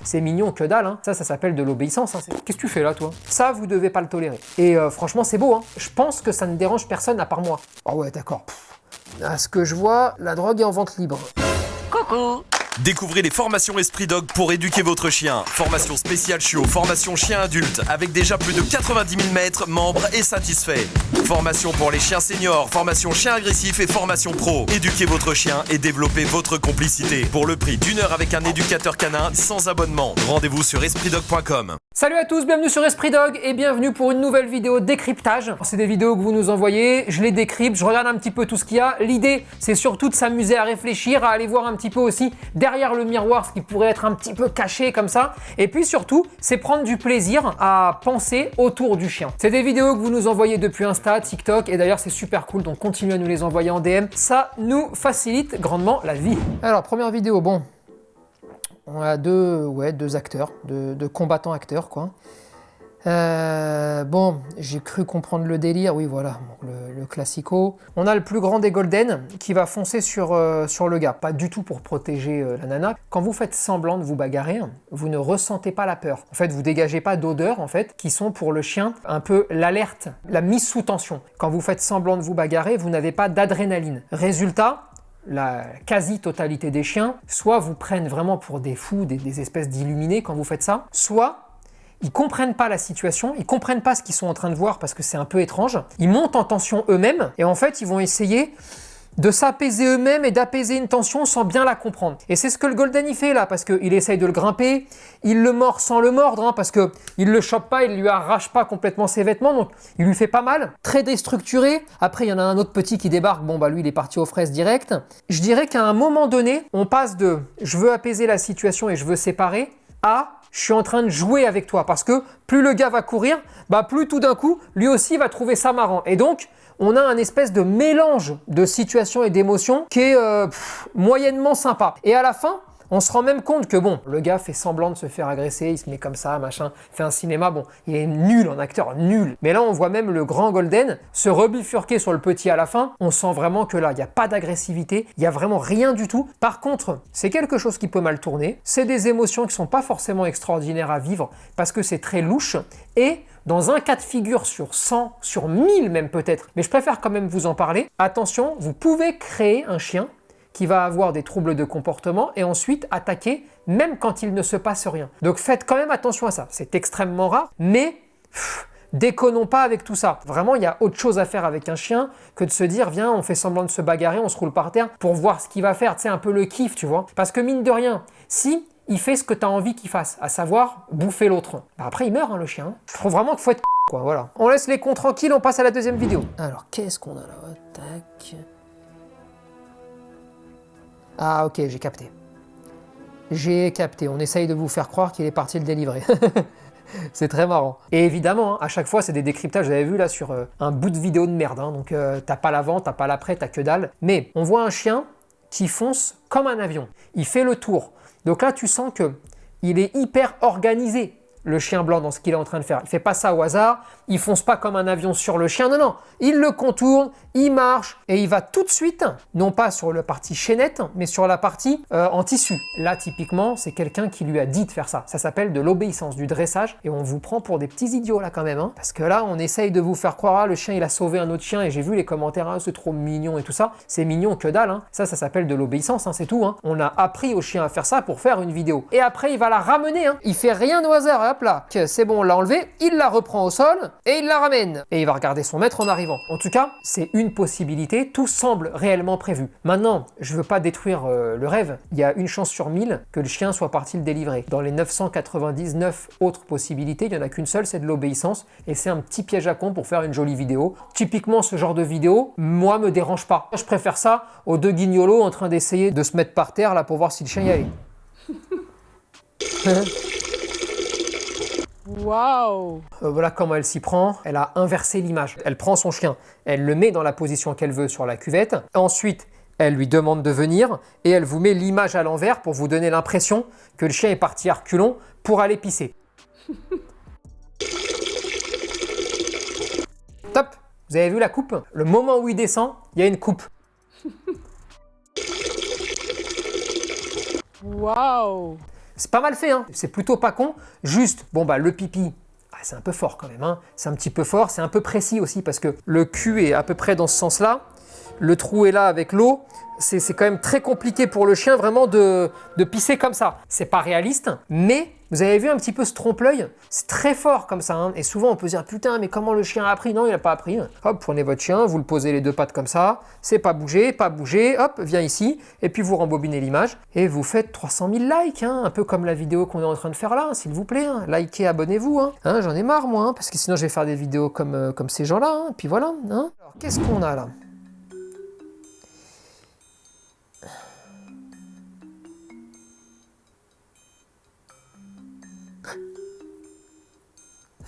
c'est mignon que dalle, hein. Ça s'appelle de l'obéissance, hein. Qu'est-ce que tu fais là, toi? Ça, vous devez pas le tolérer. Et franchement, c'est beau, hein. Je pense que ça ne dérange personne à part moi. Ah ouais, d'accord. À ce que je vois, la drogue est en vente libre. Coucou! Découvrez les formations Esprit Dog pour éduquer votre chien. Formation spéciale chiot, formation chien adulte, avec déjà plus de 90 000 maîtres, membres et satisfaits. Formation pour les chiens seniors, formation chien agressif et formation pro. Éduquez votre chien et développez votre complicité. Pour le prix d'1 heure avec un éducateur canin sans abonnement. Rendez-vous sur espritdog.com. Salut à tous, bienvenue sur Esprit Dog et bienvenue pour une nouvelle vidéo décryptage. C'est des vidéos que vous nous envoyez, je les décrypte, je regarde un petit peu tout ce qu'il y a. L'idée, c'est surtout de s'amuser à réfléchir, à aller voir un petit peu aussi derrière le miroir ce qui pourrait être un petit peu caché comme ça. Et puis surtout, c'est prendre du plaisir à penser autour du chien. C'est des vidéos que vous nous envoyez depuis Insta, TikTok et d'ailleurs c'est super cool, donc continuez à nous les envoyer en DM. Ça nous facilite grandement la vie. Alors, première vidéo, bon. On a deux acteurs, deux combattants acteurs, quoi. Bon, j'ai cru comprendre le délire, oui, voilà, le classico. On a le plus grand des Golden qui va foncer sur le gars. Pas du tout pour protéger la nana. Quand vous faites semblant de vous bagarrer, vous ne ressentez pas la peur. En fait, vous dégagez pas d'odeurs, en fait, qui sont pour le chien un peu l'alerte, la mise sous tension. Quand vous faites semblant de vous bagarrer, vous n'avez pas d'adrénaline. Résultat, la quasi-totalité des chiens, soit vous prennent vraiment pour des fous, des espèces d'illuminés quand vous faites ça, soit ils comprennent pas la situation, ils comprennent pas ce qu'ils sont en train de voir parce que c'est un peu étrange, ils montent en tension eux-mêmes et en fait ils vont essayer de s'apaiser eux-mêmes et d'apaiser une tension sans bien la comprendre. Et c'est ce que le Golden y fait là, parce qu'il essaye de le grimper, il le mord sans le mordre, hein, parce qu'il le chope pas, il lui arrache pas complètement ses vêtements, donc il lui fait pas mal, très déstructuré. Après il y en a un autre petit qui débarque, bon bah lui il est parti aux fraises direct. Je dirais qu'à un moment donné, on passe de « je veux apaiser la situation et je veux séparer » à « je suis en train de jouer avec toi » parce que plus le gars va courir, bah plus tout d'un coup, lui aussi va trouver ça marrant. Et donc, on a un espèce de mélange de situations et d'émotions qui est moyennement sympa. Et à la fin, on se rend même compte que bon, le gars fait semblant de se faire agresser, il se met comme ça, machin, fait un cinéma, bon, il est nul en acteur, nul. Mais là, on voit même le grand Golden se rebifurquer sur le petit à la fin. On sent vraiment que là, il n'y a pas d'agressivité, il n'y a vraiment rien du tout. Par contre, c'est quelque chose qui peut mal tourner, c'est des émotions qui sont pas forcément extraordinaires à vivre parce que c'est très louche et dans un cas de figure sur 100, sur 1000 même peut-être, mais je préfère quand même vous en parler, attention, vous pouvez créer un chien qui va avoir des troubles de comportement et ensuite attaquer même quand il ne se passe rien. Donc faites quand même attention à ça, c'est extrêmement rare, mais déconnons pas avec tout ça. Vraiment, il y a autre chose à faire avec un chien que de se dire, viens, on fait semblant de se bagarrer, on se roule par terre pour voir ce qu'il va faire, tu sais, un peu le kiff, tu vois. Parce que mine de rien, si il fait ce que tu as envie qu'il fasse, à savoir bouffer l'autre, bah après il meurt, hein, le chien. Je trouve vraiment qu'il faut être quoi, voilà. On laisse les cons tranquilles, on passe à la deuxième vidéo. Alors, qu'est-ce qu'on a là? Tac. Ah ok, j'ai capté. J'ai capté, on essaye de vous faire croire qu'il est parti le délivrer. C'est très marrant. Et évidemment, hein, à chaque fois, c'est des décryptages, vous avez vu là sur un bout de vidéo de merde. Hein, donc t'as pas l'avant, t'as pas l'après, t'as que dalle. Mais on voit un chien qui fonce comme un avion. Il fait le tour. Donc là, tu sens qu'il est hyper organisé, le chien blanc, dans ce qu'il est en train de faire. Il fait pas ça au hasard, il fonce pas comme un avion sur le chien, non, non. Il le contourne, il marche et il va tout de suite, non pas sur la partie chaînette, mais sur la partie en tissu. Là, typiquement, c'est quelqu'un qui lui a dit de faire ça. Ça s'appelle de l'obéissance, du dressage et on vous prend pour des petits idiots là quand même. Hein, parce que là, on essaye de vous faire croire, ah, le chien il a sauvé un autre chien et j'ai vu les commentaires, ah, c'est trop mignon et tout ça. C'est mignon que dalle. Hein. Ça s'appelle de l'obéissance, hein, c'est tout. Hein. On a appris au chien à faire ça pour faire une vidéo. Et après, il va la ramener. Hein. Il fait rien au hasard. Hop là, c'est bon, on l'a enlevé, il la reprend au sol et il la ramène. Et il va regarder son maître en arrivant. En tout cas, c'est une possibilité, tout semble réellement prévu. Maintenant, je veux pas détruire le rêve, il y a une chance sur 1000 que le chien soit parti le délivrer. Dans les 999 autres possibilités, il n'y en a qu'une seule, c'est de l'obéissance, et c'est un petit piège à con pour faire une jolie vidéo. Typiquement, ce genre de vidéo, moi, me dérange pas. Je préfère ça aux deux guignolos en train d'essayer de se mettre par terre là pour voir si le chien y allait. Waouh! Voilà comment elle s'y prend. Elle a inversé l'image. Elle prend son chien, elle le met dans la position qu'elle veut sur la cuvette. Ensuite, elle lui demande de venir et elle vous met l'image à l'envers pour vous donner l'impression que le chien est parti à reculons pour aller pisser. Top! Vous avez vu la coupe? Le moment où il descend, il y a une coupe. Waouh! C'est pas mal fait, hein. C'est plutôt pas con. Juste, bon bah le pipi, c'est un peu fort quand même, hein. C'est un petit peu fort, c'est un peu précis aussi parce que le cul est à peu près dans ce sens-là. Le trou est là avec l'eau. C'est quand même très compliqué pour le chien vraiment de pisser comme ça. C'est pas réaliste, mais vous avez vu un petit peu ce trompe-l'œil? C'est très fort comme ça, hein. Et souvent on peut se dire putain mais comment le chien a appris? Non, il n'a pas appris. Hop, prenez votre chien, vous le posez les deux pattes comme ça, c'est pas bouger, hop, viens ici, et puis vous rembobinez l'image, et vous faites 300 000 likes, hein, un peu comme la vidéo qu'on est en train de faire là, s'il vous plaît, hein. Likez, abonnez-vous, hein. J'en ai marre moi, hein, parce que sinon je vais faire des vidéos comme ces gens-là, hein. Puis voilà. Hein. Alors qu'est-ce qu'on a là?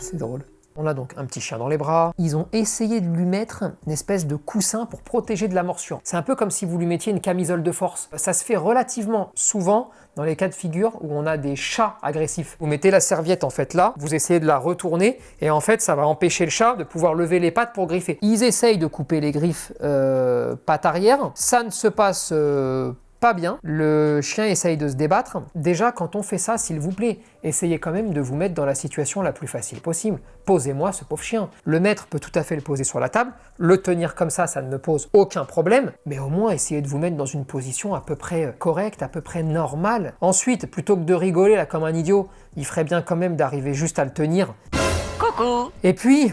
C'est drôle. On a donc un petit chien dans les bras. Ils ont essayé de lui mettre une espèce de coussin pour protéger de la morsure. C'est un peu comme si vous lui mettiez une camisole de force. Ça se fait relativement souvent dans les cas de figure où on a des chats agressifs. Vous mettez la serviette en fait là, vous essayez de la retourner et en fait ça va empêcher le chat de pouvoir lever les pattes pour griffer. Ils essayent de couper les griffes pattes arrière. Ça ne se passe pas bien, le chien essaye de se débattre. Déjà, quand on fait ça, s'il vous plaît, essayez quand même de vous mettre dans la situation la plus facile possible. Posez-moi ce pauvre chien. Le maître peut tout à fait le poser sur la table, le tenir comme ça ne me pose aucun problème, mais au moins essayez de vous mettre dans une position à peu près correcte, à peu près normale. Ensuite, plutôt que de rigoler là comme un idiot, il ferait bien quand même d'arriver juste à le tenir. Coucou. Et puis...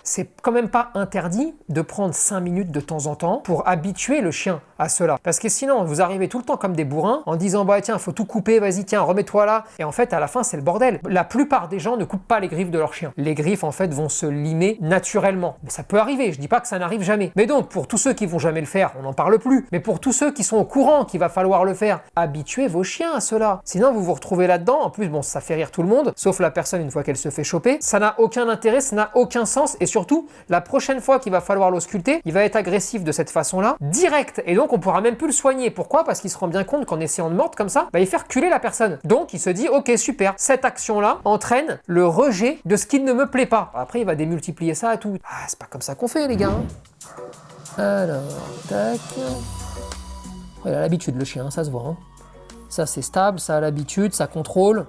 c'est quand même pas interdit de prendre 5 minutes de temps en temps pour habituer le chien à cela. Parce que sinon, vous arrivez tout le temps comme des bourrins en disant bah tiens, faut tout couper, vas-y, tiens, remets-toi là. Et en fait, à la fin, c'est le bordel. La plupart des gens ne coupent pas les griffes de leur chien. Les griffes, en fait, vont se limer naturellement. Mais ça peut arriver, je dis pas que ça n'arrive jamais. Mais donc, pour tous ceux qui vont jamais le faire, on n'en parle plus. Mais pour tous ceux qui sont au courant qu'il va falloir le faire, habituez vos chiens à cela. Sinon, vous vous retrouvez là-dedans. En plus, bon, ça fait rire tout le monde, sauf la personne une fois qu'elle se fait choper. Ça n'a aucun intérêt, ça n'a aucun sens. Et surtout, la prochaine fois qu'il va falloir l'ausculter, il va être agressif de cette façon-là, direct. Et donc, on pourra même plus le soigner. Pourquoi? Parce qu'il se rend bien compte qu'en essayant de mordre comme ça, il fait reculer la personne. Donc, il se dit, ok, super, cette action-là entraîne le rejet de ce qui ne me plaît pas. Après, il va démultiplier ça à tout. Ah, c'est pas comme ça qu'on fait, les gars. Alors, tac. Il a l'habitude, le chien, ça se voit. Hein. Ça, c'est stable, ça a l'habitude, ça contrôle.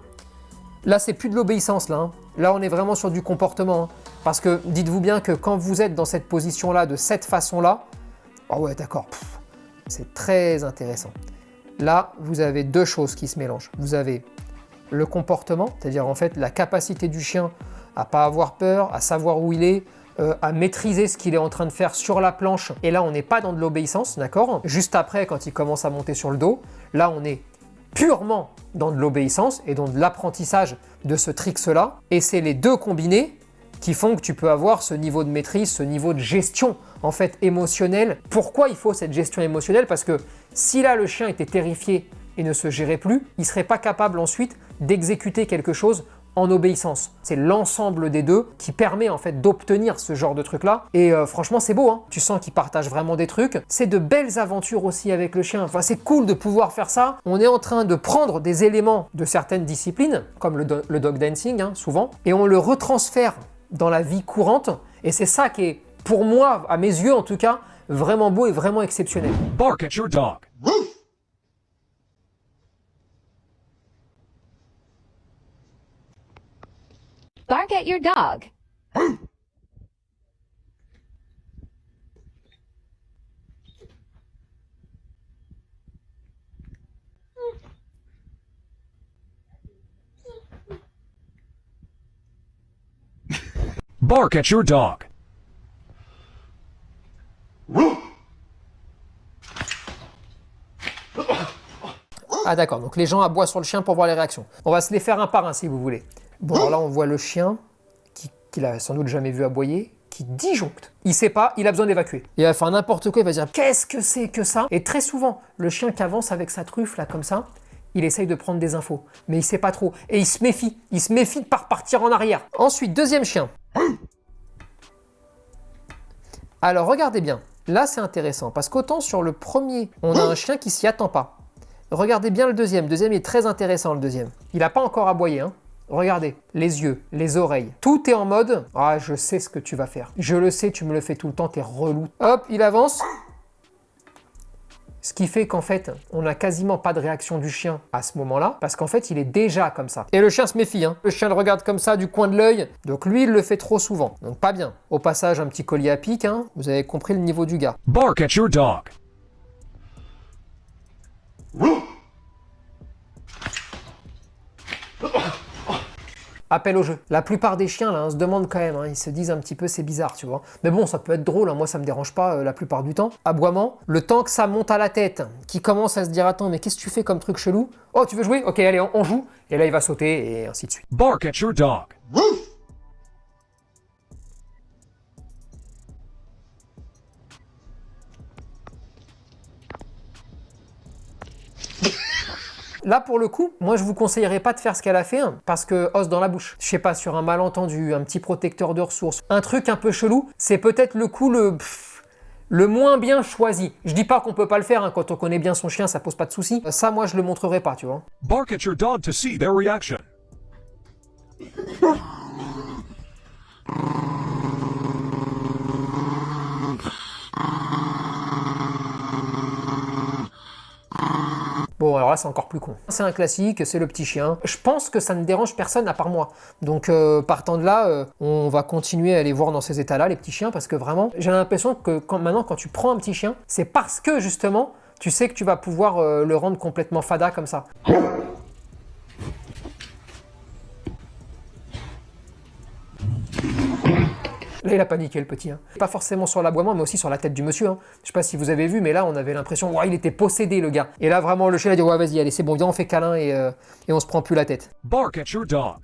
Là, c'est plus de l'obéissance, là. Hein. Là, on est vraiment sur du comportement. Hein. Parce que dites-vous bien que quand vous êtes dans cette position-là, de cette façon-là, oh ouais, d'accord, c'est très intéressant. Là, vous avez deux choses qui se mélangent. Vous avez le comportement, c'est-à-dire en fait la capacité du chien à pas avoir peur, à savoir où il est, à maîtriser ce qu'il est en train de faire sur la planche. Et là, on n'est pas dans de l'obéissance, d'accord? Juste après, quand il commence à monter sur le dos, là, on est purement dans de l'obéissance et dans de l'apprentissage de ce tricks-là. Et c'est les deux combinés qui font que tu peux avoir ce niveau de maîtrise, ce niveau de gestion en fait émotionnelle. Pourquoi il faut cette gestion émotionnelle? Parce que si là le chien était terrifié et ne se gérait plus, il ne serait pas capable ensuite d'exécuter quelque chose en obéissance. C'est l'ensemble des deux qui permet en fait d'obtenir ce genre de truc-là. Et franchement, c'est beau, hein. Tu sens qu'ils partagent vraiment des trucs. C'est de belles aventures aussi avec le chien. Enfin, c'est cool de pouvoir faire ça. On est en train de prendre des éléments de certaines disciplines, comme le dog dancing, hein, souvent, et on le retransfère dans la vie courante. Et c'est ça qui est, pour moi, à mes yeux en tout cas, vraiment beau et vraiment exceptionnel. Bark at your dog. Bark at your dog. Bark at your dog. Ah d'accord, donc les gens aboient sur le chien pour voir les réactions. On va se les faire un par un si vous voulez. Bon, alors là on voit le chien qu'il a sans doute jamais vu aboyer, qui disjoncte. Il sait pas, il a besoin d'évacuer. Il va faire n'importe quoi, il va dire qu'est-ce que c'est que ça? Et très souvent, le chien qui avance avec sa truffe là comme ça, il essaye de prendre des infos, mais il sait pas trop. Et il se méfie de pas repartir en arrière. Ensuite, deuxième chien. Alors regardez bien, là c'est intéressant, parce qu'autant sur le premier, on a un chien qui s'y attend pas. Regardez bien le deuxième est très intéressant le deuxième. Il n'a pas encore aboyé, hein. Regardez, les yeux, les oreilles, tout est en mode « Ah, je sais ce que tu vas faire. Je le sais, tu me le fais tout le temps, t'es relou. » Hop, il avance. Ce qui fait qu'en fait, on n'a quasiment pas de réaction du chien à ce moment-là, parce qu'en fait, il est déjà comme ça. Et le chien se méfie, hein. Le chien le regarde comme ça du coin de l'œil, donc lui, il le fait trop souvent. Donc pas bien. Au passage, un petit collier à pic, hein. Vous avez compris le niveau du gars. Bark at your dog. Appel au jeu. La plupart des chiens, là, on se demande quand même, hein, ils se disent un petit peu c'est bizarre, tu vois. Mais bon, ça peut être drôle, hein, moi ça me dérange pas la plupart du temps. Aboiement, le temps que ça monte à la tête, qui commence à se dire attends, mais qu'est-ce que tu fais comme truc chelou? Oh, tu veux jouer? Ok, allez, on joue. Et là, il va sauter et ainsi de suite. Bark at your dog. Là, pour le coup, moi, je vous conseillerais pas de faire ce qu'elle a fait, hein, parce que os dans la bouche. Je sais pas, sur un malentendu, un petit protecteur de ressources, un truc un peu chelou, c'est peut-être le coup le moins bien choisi. Je dis pas qu'on peut pas le faire, hein, quand on connaît bien son chien, ça pose pas de soucis. Ça, moi, je le montrerai pas, tu vois. Bark at your dog to see their reaction. Bon, alors là, c'est encore plus con. C'est un classique, c'est le petit chien. Je pense que ça ne dérange personne à part moi. Donc, partant de là, on va continuer à aller voir dans ces états-là, les petits chiens, parce que vraiment, j'ai l'impression que maintenant, quand tu prends un petit chien, c'est parce que, justement, tu sais que tu vas pouvoir le rendre complètement fada comme ça. Là, il a paniqué, le petit. Hein. Pas forcément sur l'aboiement, mais aussi sur la tête du monsieur. Hein. Je sais pas si vous avez vu, mais là, on avait l'impression, ouais, il était possédé, le gars. Et là, vraiment, le chien a dit, ouais, vas-y, allez, c'est bon, viens, on fait câlin et on se prend plus la tête. Bark at your dog.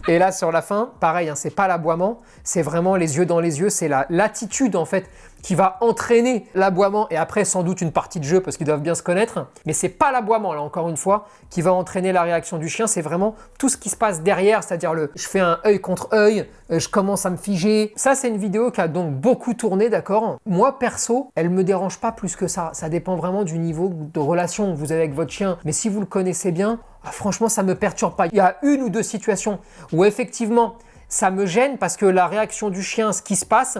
Et là, sur la fin, pareil, hein, c'est pas l'aboiement, c'est vraiment les yeux dans les yeux, c'est l'attitude, en fait, qui va entraîner l'aboiement, et après, sans doute, une partie de jeu, parce qu'ils doivent bien se connaître, mais c'est pas l'aboiement, là, encore une fois, qui va entraîner la réaction du chien, c'est vraiment tout ce qui se passe derrière, c'est-à-dire je fais un œil contre œil, je commence à me figer. Ça, c'est une vidéo qui a donc beaucoup tourné, d'accord? Moi, perso, elle me dérange pas plus que ça dépend vraiment du niveau de relation que vous avez avec votre chien, mais si vous le connaissez bien, franchement, ça me perturbe pas. Il y a une ou deux situations où effectivement, ça me gêne parce que la réaction du chien, ce qui se passe,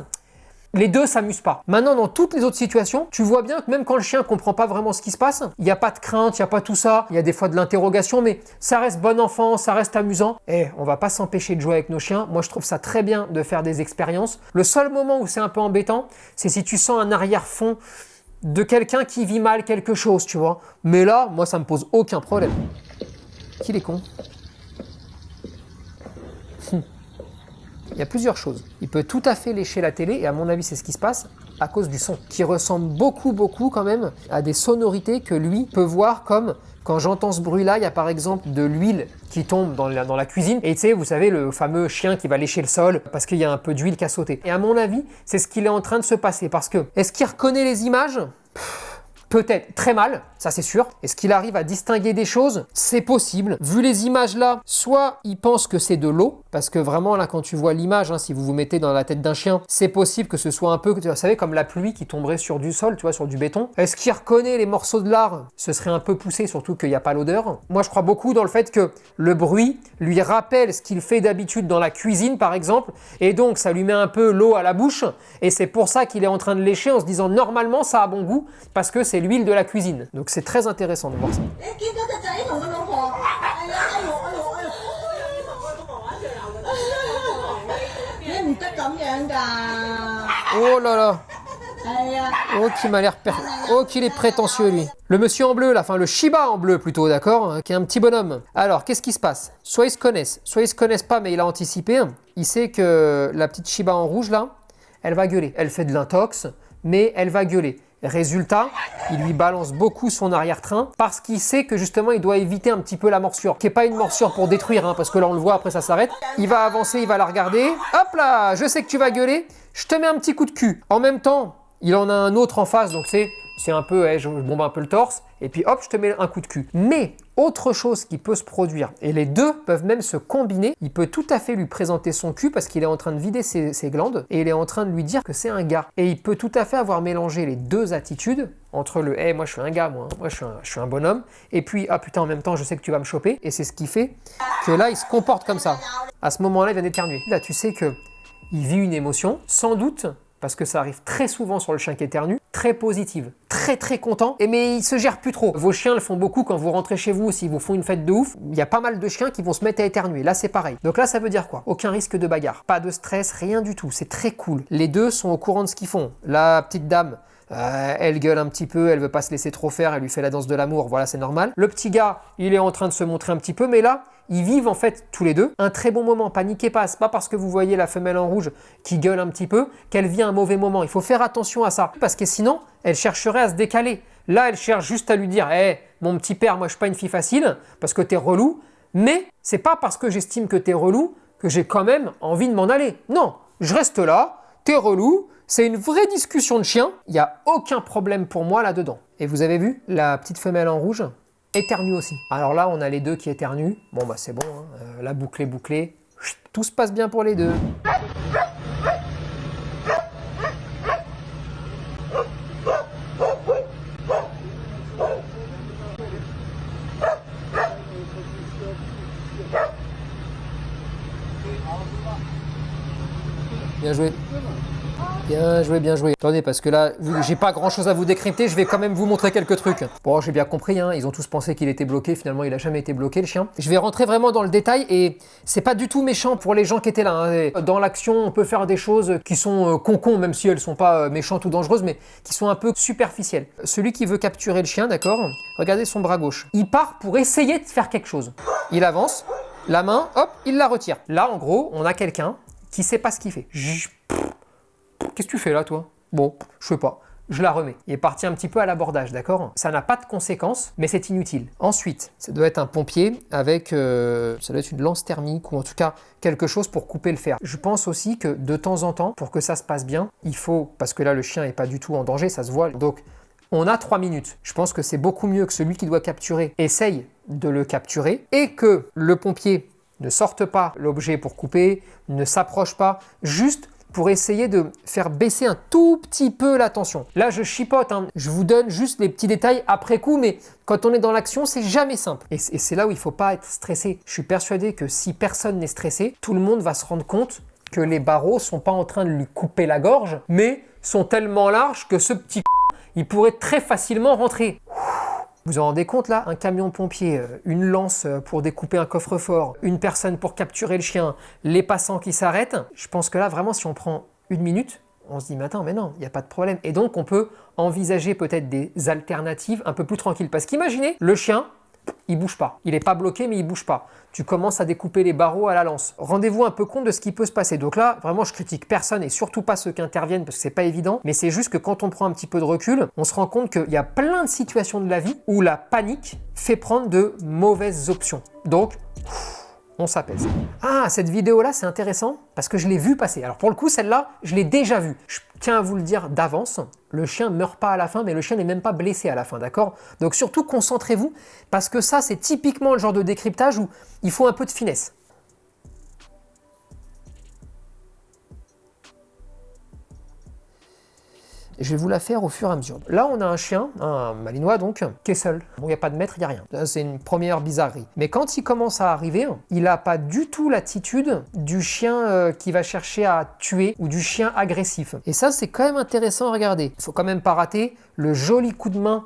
les deux s'amusent pas. Maintenant, dans toutes les autres situations, tu vois bien que même quand le chien comprend pas vraiment ce qui se passe, il n'y a pas de crainte, il n'y a pas tout ça, il y a des fois de l'interrogation, mais ça reste bon enfant, ça reste amusant. Et on va pas s'empêcher de jouer avec nos chiens. Moi, je trouve ça très bien de faire des expériences. Le seul moment où c'est un peu embêtant, c'est si tu sens un arrière-fond de quelqu'un qui vit mal quelque chose, tu vois. Mais là, moi, ça me pose aucun problème. Qu'il est con. Il y a plusieurs choses. Il peut tout à fait lécher la télé, et à mon avis, c'est ce qui se passe, à cause du son, qui ressemble beaucoup quand même à des sonorités que lui peut voir comme, quand j'entends ce bruit-là, il y a par exemple de l'huile qui tombe dans la cuisine, et tu sais, vous savez, le fameux chien qui va lécher le sol, parce qu'il y a un peu d'huile qui a sauté. Et à mon avis, c'est ce qu'il est en train de se passer, parce que, est-ce qu'il reconnaît les images ? Peut-être très mal, ça c'est sûr. Est-ce qu'il arrive à distinguer des choses? C'est possible. Vu les images là, soit il pense que c'est de l'eau, parce que vraiment là quand tu vois l'image, hein, si vous vous mettez dans la tête d'un chien, c'est possible que ce soit un peu, vous savez, comme la pluie qui tomberait sur du sol, tu vois, sur du béton. Est-ce qu'il reconnaît les morceaux de lard? Ce serait un peu poussé, surtout qu'il n'y a pas l'odeur. Moi je crois beaucoup dans le fait que le bruit lui rappelle ce qu'il fait d'habitude dans la cuisine par exemple, et donc ça lui met un peu l'eau à la bouche, et c'est pour ça qu'il est en train de lécher en se disant normalement ça a bon goût, parce que c'est l'huile de la cuisine. Donc c'est très intéressant de voir ça. Oh là là. Oh qu'il m'a l'air Oh qu'il est prétentieux lui. Le monsieur en bleu, là, enfin le Shiba en bleu plutôt, d'accord, qui est un petit bonhomme. Alors qu'est-ce qui se passe? Soit ils se connaissent pas, mais il a anticipé. Il sait que la petite Shiba en rouge là, elle va gueuler. Elle fait de l'intox, mais elle va gueuler. Résultat, il lui balance beaucoup son arrière-train parce qu'il sait que justement il doit éviter un petit peu la morsure, qui n'est pas une morsure pour détruire, hein, parce que là on le voit, après ça s'arrête. Il va avancer, il va la regarder. Hop là, je sais que tu vas gueuler, je te mets un petit coup de cul. En même temps, il en a un autre en face, donc c'est un peu, je bombe un peu le torse, et puis hop, je te mets un coup de cul. Mais autre chose qui peut se produire, et les deux peuvent même se combiner, il peut tout à fait lui présenter son cul parce qu'il est en train de vider ses glandes, et il est en train de lui dire que c'est un gars. Et il peut tout à fait avoir mélangé les deux attitudes, entre le « hey, moi je suis un gars, moi je suis un bonhomme », et puis « ah putain, en même temps, je sais que tu vas me choper », et c'est ce qui fait que là, il se comporte comme ça. À ce moment-là, il vient d'éternuer. Là, tu sais que il vit une émotion, sans doute, parce que ça arrive très souvent sur le chien qui éternue, très positive, très content, mais il se gère plus trop. Vos chiens le font beaucoup quand vous rentrez chez vous, s'ils vous font une fête de ouf, il y a pas mal de chiens qui vont se mettre à éternuer, là c'est pareil. Donc là ça veut dire quoi? Aucun risque de bagarre, pas de stress, rien du tout, c'est très cool. Les deux sont au courant de ce qu'ils font. La petite dame, elle gueule un petit peu, elle veut pas se laisser trop faire, elle lui fait la danse de l'amour, voilà c'est normal. Le petit gars, il est en train de se montrer un petit peu, mais là, ils vivent en fait tous les deux un très bon moment, paniquez pas, c'est pas parce que vous voyez la femelle en rouge qui gueule un petit peu qu'elle vit un mauvais moment, il faut faire attention à ça, parce que sinon, elle chercherait à se décaler. Là, elle cherche juste à lui dire, hé, mon petit père, moi je suis pas une fille facile, parce que t'es relou, mais c'est pas parce que j'estime que t'es relou que j'ai quand même envie de m'en aller. Non, je reste là, t'es relou, c'est une vraie discussion de chien, il n'y a aucun problème pour moi là-dedans. Et vous avez vu, la petite femelle en rouge éternue aussi. Alors là, on a les deux qui éternuent. Bon, bah c'est bon, hein. La boucle est bouclée. Chut, tout se passe bien pour les deux. Bien joué. Bien joué, bien joué. Attendez, parce que là, j'ai pas grand chose à vous décrypter, je vais quand même vous montrer quelques trucs. Bon, j'ai bien compris, hein, ils ont tous pensé qu'il était bloqué, finalement il a jamais été bloqué le chien. Je vais rentrer vraiment dans le détail et c'est pas du tout méchant pour les gens qui étaient là. Hein. Dans l'action, on peut faire des choses qui sont con-con, même si elles sont pas méchantes ou dangereuses, mais qui sont un peu superficielles. Celui qui veut capturer le chien, d'accord, regardez son bras gauche. Il part pour essayer de faire quelque chose. Il avance, la main, hop, il la retire. Là, en gros, on a quelqu'un qui sait pas ce qu'il fait. Qu'est-ce que tu fais là, toi? Bon, je sais pas. Je la remets. Il est parti un petit peu à l'abordage, d'accord? Ça n'a pas de conséquences, mais c'est inutile. Ensuite, ça doit être un pompier avec, ça doit être une lance thermique ou en tout cas quelque chose pour couper le fer. Je pense aussi que de temps en temps, pour que ça se passe bien, il faut, parce que là le chien n'est pas du tout en danger, ça se voit, donc on a 3 minutes. Je pense que c'est beaucoup mieux que celui qui doit capturer essaye de le capturer et que le pompier ne sorte pas l'objet pour couper, ne s'approche pas, juste pour essayer de faire baisser un tout petit peu la tension. Là, je chipote, hein. Je vous donne juste les petits détails après coup, mais quand on est dans l'action, c'est jamais simple. Et c'est là où il ne faut pas être stressé. Je suis persuadé que si personne n'est stressé, tout le monde va se rendre compte que les barreaux sont pas en train de lui couper la gorge, mais sont tellement larges que ce petit il pourrait très facilement rentrer. Vous vous rendez compte là? Un camion pompier, une lance pour découper un coffre-fort, une personne pour capturer le chien, les passants qui s'arrêtent. Je pense que là, vraiment, si on prend 1 minute, on se dit, mais attends, mais non, il n'y a pas de problème. Et donc, on peut envisager peut-être des alternatives un peu plus tranquilles. Parce qu'imaginez, le chien, il bouge pas. Il n'est pas bloqué, mais il bouge pas. Tu commences à découper les barreaux à la lance. Rendez-vous un peu compte de ce qui peut se passer. Donc là, vraiment, je critique personne et surtout pas ceux qui interviennent parce que c'est pas évident. Mais c'est juste que quand on prend un petit peu de recul, on se rend compte qu'il y a plein de situations de la vie où la panique fait prendre de mauvaises options. Donc, on s'apaise. Ah, cette vidéo-là, c'est intéressant parce que je l'ai vue passer. Alors pour le coup, celle-là, je l'ai déjà vue. Je tiens à vous le dire d'avance, le chien meurt pas à la fin, mais le chien n'est même pas blessé à la fin, d'accord? Donc surtout, concentrez-vous parce que ça, c'est typiquement le genre de décryptage où il faut un peu de finesse. Je vais vous la faire au fur et à mesure. Là, on a un chien, un malinois donc, qui est seul. Bon, il n'y a pas de maître, il n'y a rien. C'est une première bizarrerie. Mais quand il commence à arriver, il n'a pas du tout l'attitude du chien qui va chercher à tuer ou du chien agressif. Et ça, c'est quand même intéressant à regarder. Il ne faut quand même pas rater le joli coup de main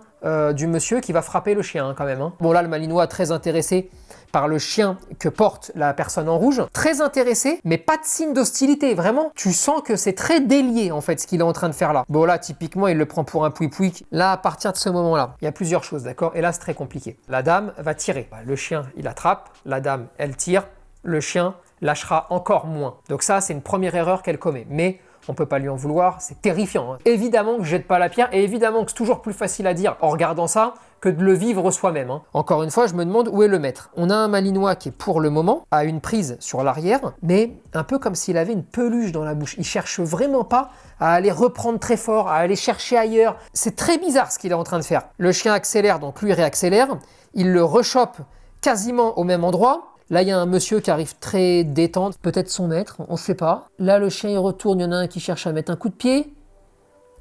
du monsieur qui va frapper le chien quand même. Hein. Bon là, le malinois très intéressé par le chien que porte la personne en rouge. Très intéressé, mais pas de signe d'hostilité. Vraiment, tu sens que c'est très délié en fait ce qu'il est en train de faire là. Bon là, typiquement, il le prend pour un pouic-pouic. Là, à partir de ce moment-là, il y a plusieurs choses, d'accord? Et là, c'est très compliqué. La dame va tirer. Le chien, il attrape. La dame, elle tire. Le chien lâchera encore moins. Donc ça, c'est une première erreur qu'elle commet. Mais on peut pas lui en vouloir, c'est terrifiant. Hein. Évidemment que je jette pas la pierre et évidemment que c'est toujours plus facile à dire en regardant ça que de le vivre soi-même. Hein. Encore une fois, je me demande où est le maître. On a un malinois qui est pour le moment à une prise sur l'arrière, mais un peu comme s'il avait une peluche dans la bouche. Il cherche vraiment pas à aller reprendre très fort, à aller chercher ailleurs. C'est très bizarre ce qu'il est en train de faire. Le chien accélère, donc lui réaccélère. Il le rechoppe quasiment au même endroit. Là, il y a un monsieur qui arrive très détente, peut-être son maître, on ne sait pas. Là, le chien, il retourne, il y en a un qui cherche à mettre un coup de pied.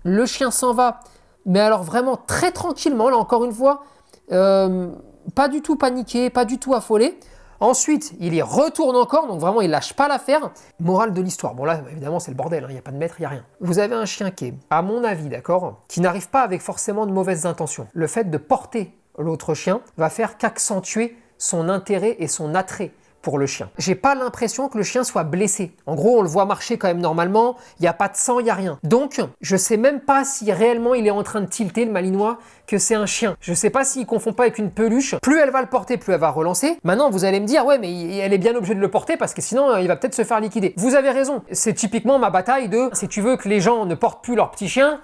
Le chien s'en va, mais alors vraiment très tranquillement, là encore une fois, pas du tout paniqué, pas du tout affolé. Ensuite, il y retourne encore, donc vraiment il lâche pas l'affaire. Morale de l'histoire. Bon là, évidemment, c'est le bordel, il n'y a pas de maître, il n'y a rien. Vous avez un chien qui est, à mon avis, d'accord, qui n'arrive pas avec forcément de mauvaises intentions. Le fait de porter l'autre chien va faire qu'accentuer son intérêt et son attrait pour le chien. J'ai pas l'impression que le chien soit blessé. En gros, on le voit marcher quand même normalement, il n'y a pas de sang, il n'y a rien. Donc, je sais même pas si réellement il est en train de tilter, le malinois, que c'est un chien. Je sais pas s'il confond pas avec une peluche. Plus elle va le porter, plus elle va relancer. Maintenant, vous allez me dire, ouais, mais elle est bien obligée de le porter parce que sinon, il va peut-être se faire liquider. Vous avez raison. C'est typiquement ma bataille de, si tu veux que les gens ne portent plus leur petit chien,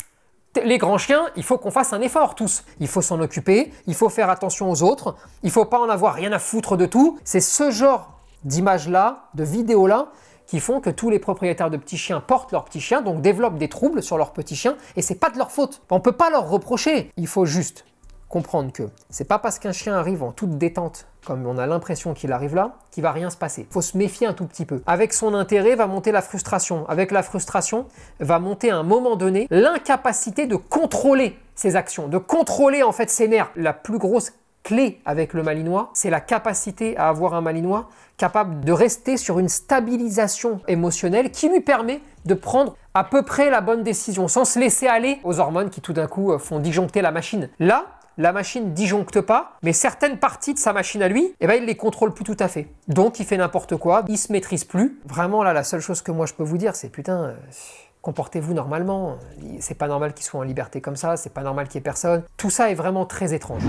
les grands chiens, il faut qu'on fasse un effort tous. Il faut s'en occuper, il faut faire attention aux autres, il faut pas en avoir rien à foutre de tout. C'est ce genre d'images-là, de vidéos-là, qui font que tous les propriétaires de petits chiens portent leurs petits chiens, donc développent des troubles sur leurs petits chiens, et c'est pas de leur faute. On peut pas leur reprocher. Il faut juste comprendre que c'est pas parce qu'un chien arrive en toute détente, comme on a l'impression qu'il arrive là, qu'il va rien se passer. Il faut se méfier un tout petit peu. Avec son intérêt va monter la frustration. Avec la frustration va monter à un moment donné l'incapacité de contrôler ses actions, de contrôler en fait ses nerfs. La plus grosse clé avec le malinois, c'est la capacité à avoir un malinois capable de rester sur une stabilisation émotionnelle qui lui permet de prendre à peu près la bonne décision sans se laisser aller aux hormones qui tout d'un coup font disjoncter la machine. Là, la machine disjoncte pas, mais certaines parties de sa machine à lui, eh ben, il les contrôle plus tout à fait. Donc il fait n'importe quoi, il se maîtrise plus. Vraiment là, la seule chose que moi je peux vous dire, c'est putain, comportez-vous normalement. C'est pas normal qu'il soit en liberté comme ça, c'est pas normal qu'il y ait personne. Tout ça est vraiment très étrange.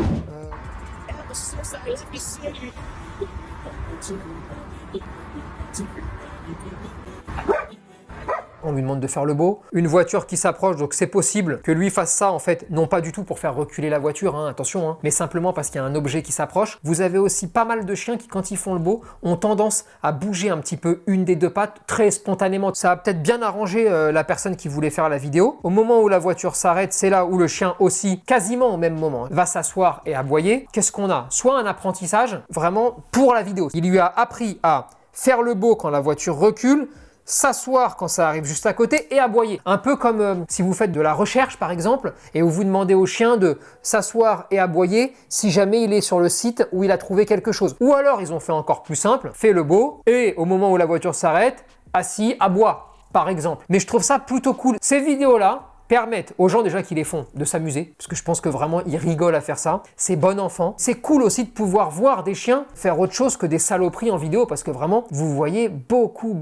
On lui demande de faire le beau. Une voiture qui s'approche, donc c'est possible que lui fasse ça en fait, non pas du tout pour faire reculer la voiture, hein, attention, hein, mais simplement parce qu'il y a un objet qui s'approche. Vous avez aussi pas mal de chiens qui, quand ils font le beau, ont tendance à bouger un petit peu une des deux pattes très spontanément. Ça a peut-être bien arrangé la personne qui voulait faire la vidéo. Au moment où la voiture s'arrête, c'est là où le chien aussi, quasiment au même moment, va s'asseoir et aboyer. Qu'est-ce qu'on a? Soit un apprentissage vraiment pour la vidéo. Il lui a appris à faire le beau quand la voiture recule, s'asseoir quand ça arrive juste à côté et aboyer. Un peu comme si vous faites de la recherche par exemple et où vous demandez au chien de s'asseoir et aboyer si jamais il est sur le site où il a trouvé quelque chose. Ou alors ils ont fait encore plus simple, fait le beau et au moment où la voiture s'arrête, assis, aboie par exemple. Mais je trouve ça plutôt cool. Ces vidéos-là permettent aux gens déjà qui les font de s'amuser, parce que je pense que vraiment ils rigolent à faire ça. C'est bon enfant. C'est cool aussi de pouvoir voir des chiens faire autre chose que des saloperies en vidéo, parce que vraiment vous voyez beaucoup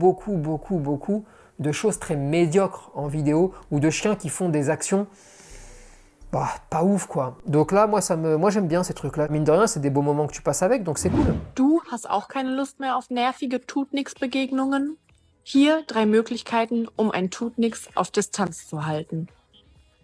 de choses très médiocres en vidéo, ou de chiens qui font des actions pas ouf quoi. Donc là moi j'aime bien ces trucs là. Mine de rien c'est des beaux moments que tu passes avec, donc c'est cool. Du hast auch keine Lust mehr auf nervige Tut-Nix-Begegnungen? Hier 3 Möglichkeiten, ein Tut-Nix auf Distanz zu halten.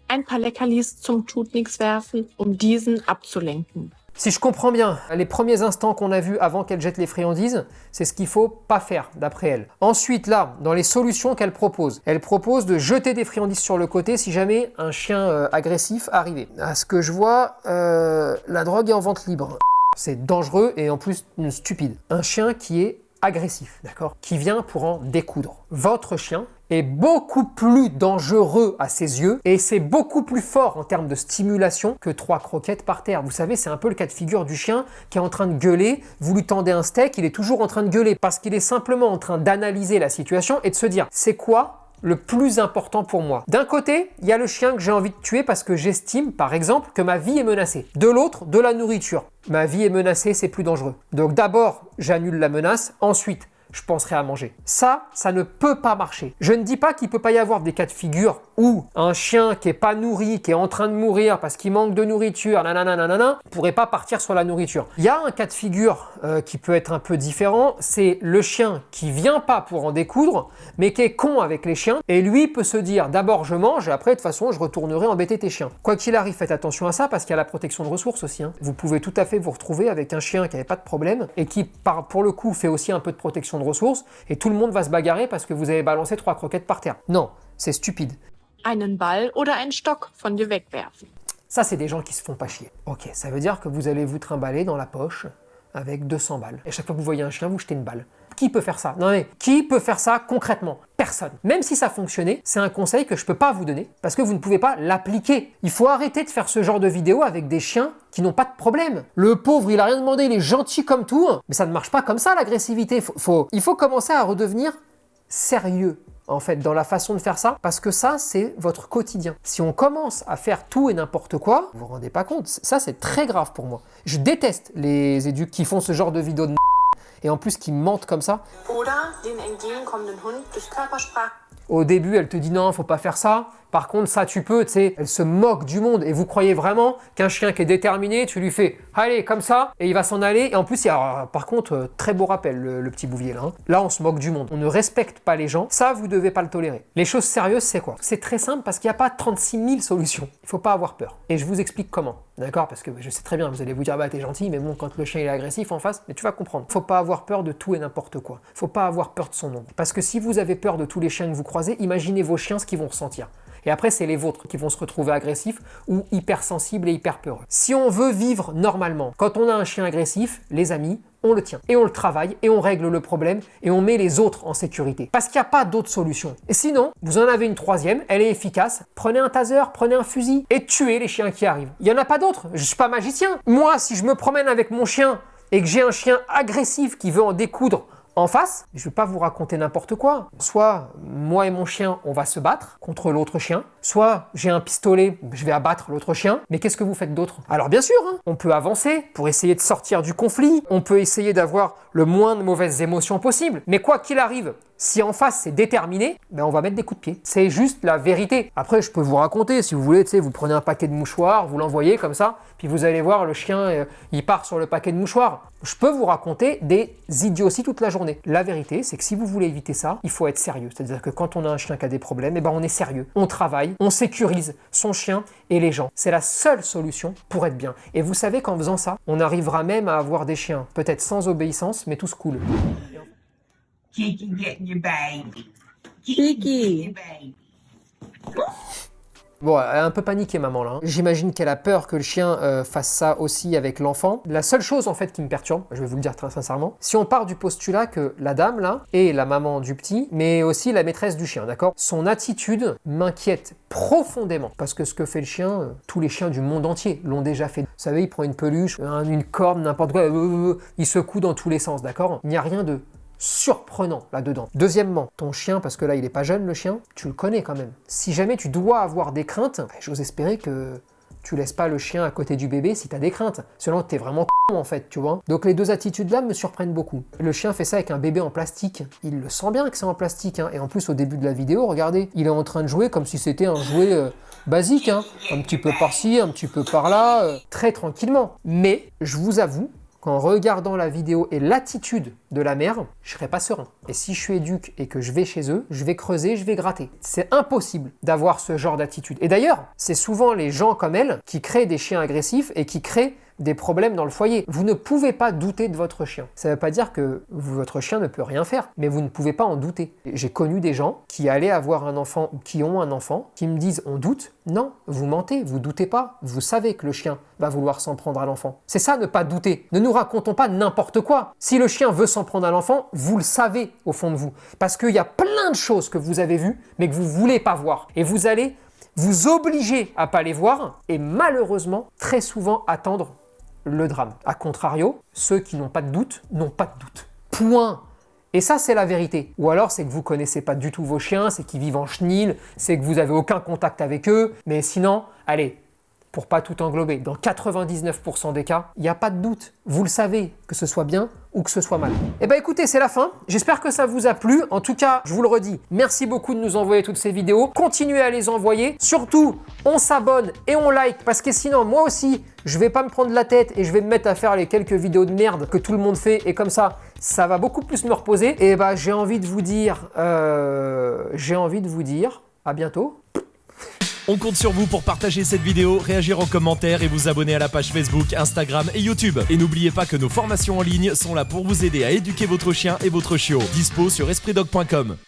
Ein paar Leckerlis zum Tut-Nix werfen, diesen abzulenken. Si je comprends bien, les premiers instants qu'on a vus avant qu'elle jette les friandises, c'est ce qu'il faut pas faire d'après elle. Ensuite là, dans les solutions qu'elle propose de jeter des friandises sur le côté si jamais un chien agressif arrivait. À ce que je vois, la drogue est en vente libre. C'est dangereux et en plus stupide. Un chien qui est agressif, d'accord, qui vient pour en découdre. Votre chien est beaucoup plus dangereux à ses yeux et c'est beaucoup plus fort en termes de stimulation que 3 croquettes par terre. Vous savez, c'est un peu le cas de figure du chien qui est en train de gueuler, vous lui tendez un steak, il est toujours en train de gueuler parce qu'il est simplement en train d'analyser la situation et de se dire, c'est quoi le plus important pour moi? D'un côté, il y a le chien que j'ai envie de tuer parce que j'estime, par exemple, que ma vie est menacée. De l'autre, de la nourriture. Ma vie est menacée, c'est plus dangereux. Donc d'abord, j'annule la menace. Ensuite, je penserai à manger. Ça ne peut pas marcher. Je ne dis pas qu'il ne peut pas y avoir des cas de figure où un chien qui n'est pas nourri, qui est en train de mourir parce qu'il manque de nourriture, ne pourrait pas partir sur la nourriture. Il y a un cas de figure qui peut être un peu différent, c'est le chien qui vient pas pour en découdre, mais qui est con avec les chiens, et lui peut se dire d'abord je mange et après de toute façon je retournerai embêter tes chiens. Quoi qu'il arrive, faites attention à ça parce qu'il y a la protection de ressources aussi. Vous pouvez tout à fait vous retrouver avec un chien qui n'avait pas de problème et qui pour le coup fait aussi un peu de protection de ressources et tout le monde va se bagarrer parce que vous avez balancé 3 croquettes par terre. Non, c'est stupide. Einen Ball oder einen Stock von dir wegwerfen. Ça, c'est des gens qui se font pas chier. Ok, ça veut dire que vous allez vous trimballer dans la poche avec 200 balles. Et chaque fois que vous voyez un chien, vous jetez une balle. Qui peut faire ça? Non mais, qui peut faire ça concrètement? Personne. Même si ça fonctionnait, c'est un conseil que je peux pas vous donner parce que vous ne pouvez pas l'appliquer. Il faut arrêter de faire ce genre de vidéo avec des chiens qui n'ont pas de problème. Le pauvre, il a rien demandé, il est gentil comme tout, mais ça ne marche pas comme ça l'agressivité. Il faut commencer à redevenir sérieux en fait dans la façon de faire ça parce que ça c'est votre quotidien. Si on commence à faire tout et n'importe quoi, vous vous rendez pas compte, ça c'est très grave pour moi. Je déteste les éducs qui font ce genre de vidéos de et en plus qui mentent comme ça. Oder den entgegenkommenden Hund durch Körpersprache. Au début, elle te dit non, faut pas faire ça. Par contre, ça tu peux, tu sais. Elle se moque du monde et vous croyez vraiment qu'un chien qui est déterminé, tu lui fais allez comme ça et il va s'en aller. Et en plus, par contre, très beau rappel le petit Bouvier là. Là, on se moque du monde. On ne respecte pas les gens. Ça, vous devez pas le tolérer. Les choses sérieuses, c'est quoi? C'est très simple parce qu'il n'y a pas 36 000 solutions. Il faut pas avoir peur. Et je vous explique comment. D'accord? Parce que je sais très bien, vous allez vous dire bah t'es gentil, mais bon quand le chien il est agressif en face, mais tu vas comprendre. Faut pas avoir peur de tout et n'importe quoi. Faut pas avoir peur de son nom. Parce que si vous avez peur de tous les chiens que vous croisez, imaginez vos chiens ce qu'ils vont ressentir. Et après, c'est les vôtres qui vont se retrouver agressifs ou hypersensibles et hyper peureux. Si on veut vivre normalement, quand on a un chien agressif, les amis, on le tient. Et on le travaille, et on règle le problème, et on met les autres en sécurité. Parce qu'il n'y a pas d'autre solution. Et sinon, vous en avez une troisième, elle est efficace. Prenez un taser, prenez un fusil, et tuez les chiens qui arrivent. Il n'y en a pas d'autre. Je ne suis pas magicien. Moi, si je me promène avec mon chien, et que j'ai un chien agressif qui veut en découdre, en face, je ne vais pas vous raconter n'importe quoi. Soit moi et mon chien, on va se battre contre l'autre chien. Soit j'ai un pistolet, je vais abattre l'autre chien. Mais qu'est-ce que vous faites d'autre? Alors bien sûr, on peut avancer pour essayer de sortir du conflit. On peut essayer d'avoir le moins de mauvaises émotions possible. Mais quoi qu'il arrive, si en face c'est déterminé, on va mettre des coups de pied. C'est juste la vérité. Après, je peux vous raconter, si vous voulez, vous prenez un paquet de mouchoirs, vous l'envoyez comme ça, puis vous allez voir, le chien, il part sur le paquet de mouchoirs. Je peux vous raconter des idioties toute la journée. La vérité, c'est que si vous voulez éviter ça, il faut être sérieux. C'est-à-dire que quand on a un chien qui a des problèmes, on est sérieux. On travaille, on sécurise son chien et les gens. C'est la seule solution pour être bien. Et vous savez qu'en faisant ça, on arrivera même à avoir des chiens, peut-être sans obéissance, mais tous cool. Kiki getting your baby. Kiki. Your baby. Bon, elle a un peu paniqué maman là. J'imagine qu'elle a peur que le chien fasse ça aussi avec l'enfant. La seule chose en fait qui me perturbe, je vais vous le dire très sincèrement, si on part du postulat que la dame là est la maman du petit, mais aussi la maîtresse du chien, d'accord? Son attitude m'inquiète profondément parce que ce que fait le chien, tous les chiens du monde entier l'ont déjà fait. Vous savez, il prend une peluche, une corde, n'importe quoi, il secoue dans tous les sens, d'accord? Il n'y a rien de surprenant là-dedans. Deuxièmement, ton chien, parce que là il est pas jeune le chien, tu le connais quand même. Si jamais tu dois avoir des craintes, j'ose espérer que tu laisses pas le chien à côté du bébé si tu as des craintes. Sinon t'es vraiment con en fait, tu vois. Donc les deux attitudes-là me surprennent beaucoup. Le chien fait ça avec un bébé en plastique. Il le sent bien que c'est en plastique. Et en plus au début de la vidéo, regardez, il est en train de jouer comme si c'était un jouet basique. Un petit peu par-ci, un petit peu par-là, très tranquillement. Mais je vous avoue, qu'en regardant la vidéo et l'attitude de la mère, je serais pas serein. Et si je suis éduque et que je vais chez eux, je vais creuser, je vais gratter. C'est impossible d'avoir ce genre d'attitude. Et d'ailleurs, c'est souvent les gens comme elle qui créent des chiens agressifs et qui créent des problèmes dans le foyer. Vous ne pouvez pas douter de votre chien. Ça ne veut pas dire que votre chien ne peut rien faire, mais vous ne pouvez pas en douter. J'ai connu des gens qui allaient avoir un enfant ou qui ont un enfant, qui me disent « on doute ». Non, vous mentez, vous doutez pas. Vous savez que le chien va vouloir s'en prendre à l'enfant. C'est ça, ne pas douter. Ne nous racontons pas n'importe quoi. Si le chien veut s'en prendre à l'enfant, vous le savez au fond de vous. Parce qu'il y a plein de choses que vous avez vues, mais que vous ne voulez pas voir. Et vous allez vous obliger à pas les voir et malheureusement, très souvent, attendre le drame. A contrario, ceux qui n'ont pas de doute, n'ont pas de doute. Point. Et ça, c'est la vérité. Ou alors, c'est que vous connaissez pas du tout vos chiens, c'est qu'ils vivent en chenil, c'est que vous avez aucun contact avec eux. Mais sinon, allez, pour pas tout englober, dans 99% des cas, il n'y a pas de doute. Vous le savez, que ce soit bien ou que ce soit mal. Eh bien écoutez, c'est la fin. J'espère que ça vous a plu. En tout cas, je vous le redis, merci beaucoup de nous envoyer toutes ces vidéos. Continuez à les envoyer. Surtout, on s'abonne et on like parce que sinon, moi aussi, je vais pas me prendre la tête et je vais me mettre à faire les quelques vidéos de merde que tout le monde fait. Et comme ça, ça va beaucoup plus me reposer. Et bah, j'ai envie de vous dire, à bientôt. On compte sur vous pour partager cette vidéo, réagir en commentaire et vous abonner à la page Facebook, Instagram et YouTube. Et n'oubliez pas que nos formations en ligne sont là pour vous aider à éduquer votre chien et votre chiot. Dispo sur espritdog.com.